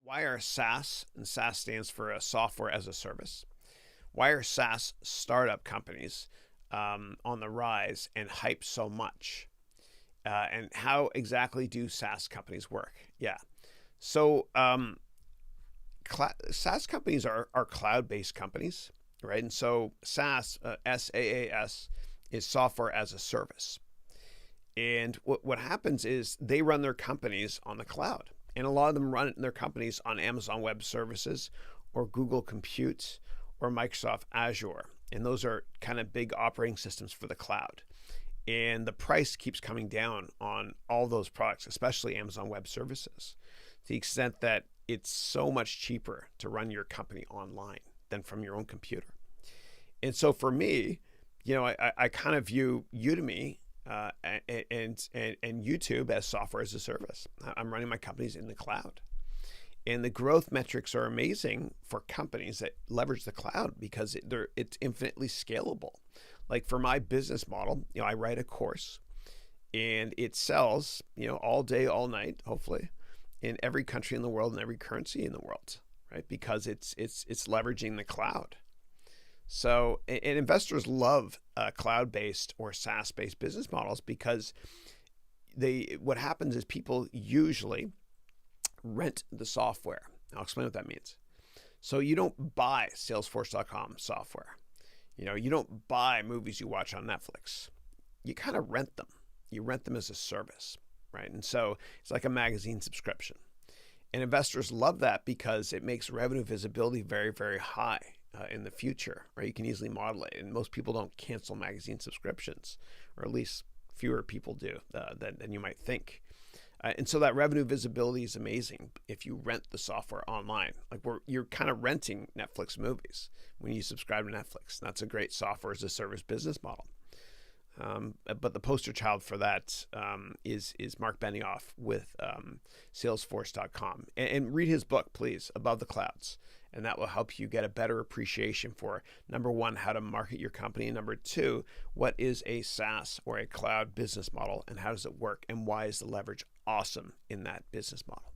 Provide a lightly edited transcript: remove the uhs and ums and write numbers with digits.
Why are SaaS, and SaaS stands for software as a service, why are SaaS startup companies on the rise and hype so much? And how exactly do SaaS companies work? Yeah. So SaaS companies are cloud-based companies, right? And so SaaS, SaaS, is software as a service. And what happens is they run their companies on the cloud. And a lot of them run their companies on Amazon Web Services or Google Compute or Microsoft Azure. And those are kind of big operating systems for the cloud. And the price keeps coming down on all those products, especially Amazon Web Services, to the extent that it's so much cheaper to run your company online than from your own computer. And so for me, I kind of view Udemy and YouTube as software as a service. I'm running my companies in the cloud. And the growth metrics are amazing for companies that leverage the cloud because it's infinitely scalable. Like for my business model, I write a course and it sells, all day, all night, hopefully, in every country in the world and every currency in the world, right? Because it's leveraging the cloud. So, and investors love cloud-based or SaaS-based business models because what happens is people usually rent the software. I'll explain what that means. So you don't buy Salesforce.com software. You don't buy movies you watch on Netflix. You kind of rent them. You rent them as a service, right? And so it's like a magazine subscription. And investors love that because it makes revenue visibility very, very high in the future, right? You can easily model it. And most people don't cancel magazine subscriptions, or at least fewer people do than you might think. And so that revenue visibility is amazing if you rent the software online. Like you're kind of renting Netflix movies when you subscribe to Netflix. That's a great software as a service business model. But the poster child for that is Mark Benioff with Salesforce.com. And read his book, please, Above the Clouds. And that will help you get a better appreciation for, number one, how to market your company. And number two, what is a SaaS or a cloud business model and how does it work? And why is the leverage awesome in that business model?